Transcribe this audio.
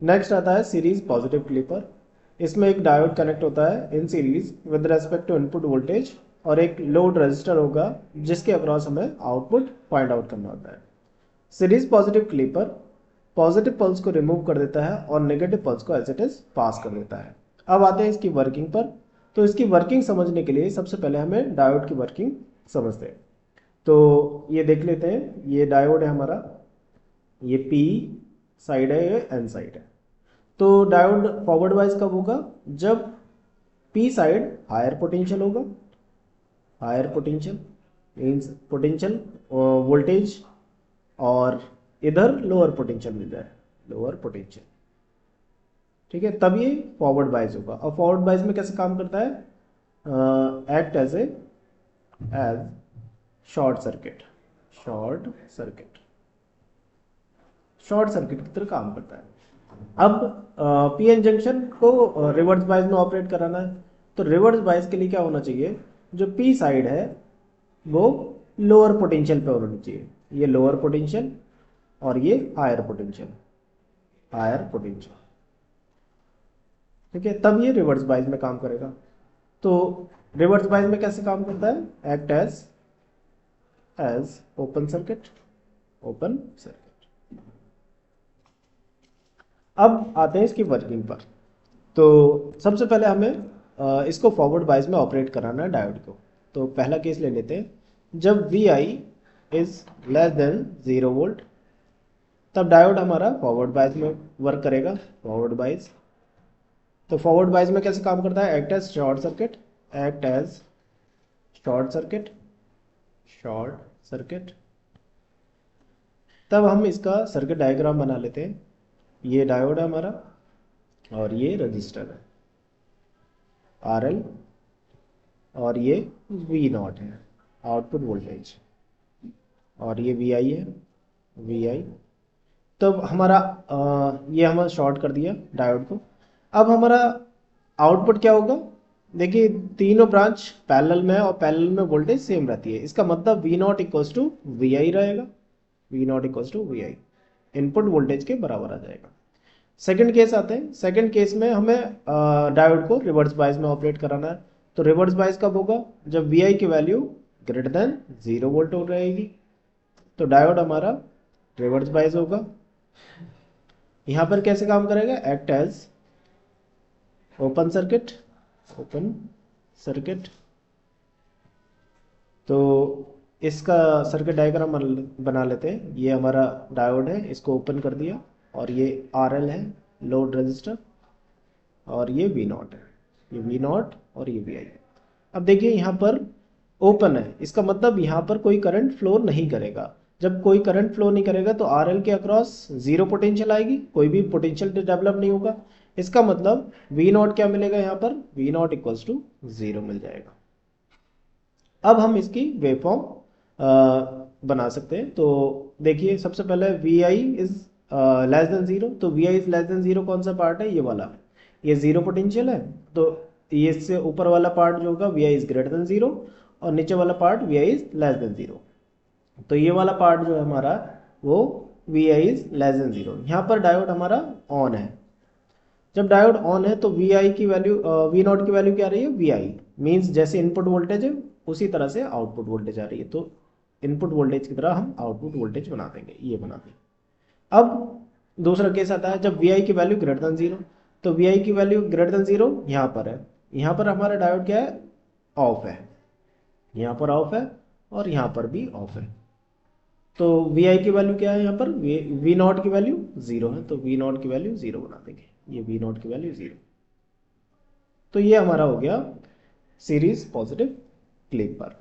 Next आता है series positive clipper. इसमें एक डायोड कनेक्ट होता है in series with respect to input voltage और एक लोड रजिस्टर होगा जिसके अक्रॉस हमें आउटपुट फाइंड आउट करना होता है। Series positive clipper positive pulse को रिमूव कर देता है और नेगेटिव पल्स को एज इट इज पास कर देता है। अब आते हैं इसकी वर्किंग पर। तो इसकी वर्किंग समझने के लिए सबसे पहले हमें डायोड की वर्किंग समझते हैं। तो ये देख लेते हैं, ये डायोड है हमारा, ये पी साइड है, ये एन साइड है। तो डायोड फॉरवर्ड वाइज कब होगा? जब पी साइड हायर पोटेंशियल होगा। Higher potential means potential voltage, और इधर लोअर पोटेंशियल मिल जाए, लोअर पोटेंशियल। ठीक है, तब ये फॉरवर्ड वाइज होगा। और फॉरवर्ड वाइज में कैसे काम करता है? Act as short circuit, short circuit, short circuit की तरह काम करता है। अब पीएन जंक्शन को रिवर्स बायस में ऑपरेट कराना है। तो रिवर्स बायस के लिए क्या होना चाहिए? जो पी साइड है वो लोअर पोटेंशियल पे होनी चाहिए। ये लोअर पोटेंशियल और ये हायर पोटेंशियल, हायर पोटेंशियल। ठीक है, तब ये रिवर्स बायस में काम करेगा। तो रिवर्स बायस में कैसे काम करता है? Act as open circuit, open circuit. अब आते हैं इसकी वर्किंग पर। तो सबसे पहले हमें इसको फॉरवर्ड बायस में ऑपरेट कराना है डायोड को। तो पहला केस ले लेते हैं। जब V I is less than 0 volt, तब डायोड हमारा फॉरवर्ड बायस में वर्क करेगा, फॉरवर्ड बायस। तो फॉरवर्ड बायस में कैसे काम करता है? Act as short circuit, act as short circuit, short circuit. तब हम इसका सर्किट डायग्राम बना लेते हैं। ये डायोड है हमारा और ये रजिस्टर है आर एल, और ये वी नॉट है आउटपुट वोल्टेज, और ये वी आई है, वी आई। तो हमारा ये हमारा शॉर्ट कर दिया डायोड को। अब हमारा आउटपुट क्या होगा? देखिए तीनों ब्रांच पैरेलल में है और पैरेलल में वोल्टेज सेम रहती है। इसका मतलब V not equals to V I रहेगा, V not equals to V I, input voltage के बराबर आ जाएगा। सेकंड केस आते हैं। सेकंड केस में हमें डायोड को रिवर्स बायस में ऑपरेट कराना है। तो रिवर्स बायस कब होगा? जब वी आई की वैल्यू ग्रेटर देन 0 वोल्ट हो रहेगी। तो डायोड हमारा रिवर्स बायस होगा। यहाँ पर कैसे काम करेगा? Act as open circuit, open circuit. तो इसका सर्किट डायग्राम बना लेते हैं। ये हमारा डायोड है, इसको ओपन कर दिया, और ये आर एल है लोड रजिस्टर, और ये वी नॉट है, ये वी नॉट और ये वी आई। अब देखिए यहाँ पर ओपन है, इसका मतलब यहाँ पर कोई करंट फ्लो नहीं करेगा। जब कोई करंट फ्लो नहीं करेगा तो आर एल के अक्रॉस जीरो पोटेंशियल आएगी, कोई भी पोटेंशियल डेवलप नहीं होगा। इसका मतलब वी नॉट क्या मिलेगा? यहाँ पर वी नॉट इक्वल्स टू 0 मिल जाएगा। अब हम इसकी वेवफॉर्म बना सकते हैं। तो देखिए सबसे पहले V I is less than 0। तो V I is less than 0 कौन सा पार्ट है? ये वाला, ये 0 पोटेंशियल है। तो ये इससे ऊपर वाला पार्ट जो होगा V I is greater than 0, और नीचे वाला part V I is less than 0। तो ये वाला पार्ट जो है हमारा वो V I is less than 0। यहाँ पर डायोड हमारा ऑन है। जब डायोड ऑन है तो वी आई की वैल्यू, वी नॉट की वैल्यू क्या आ रही है? वी आई मीन्स जैसे इनपुट वोल्टेज है उसी तरह से आउटपुट वोल्टेज आ रही है। तो इनपुट वोल्टेज की तरह हम आउटपुट वोल्टेज बना देंगे, ये बना देंगे। अब दूसरा केस आता है जब वी आई की वैल्यू ग्रेटर देन 0। तो वी आई की वैल्यू ग्रेटर देन 0 यहाँ पर है। यहाँ पर हमारा डायोड क्या है? ऑफ है। यहाँ पर ऑफ है और यहाँ पर भी ऑफ है। तो वी आई की वैल्यू क्या है? यहाँ पर वी नॉट की वैल्यू 0 है, तो वी नॉट की वैल्यू 0 बना देंगे। ये वी नॉट की वैल्यू 0। तो ये हमारा हो गया सीरीज पॉजिटिव क्लिपर।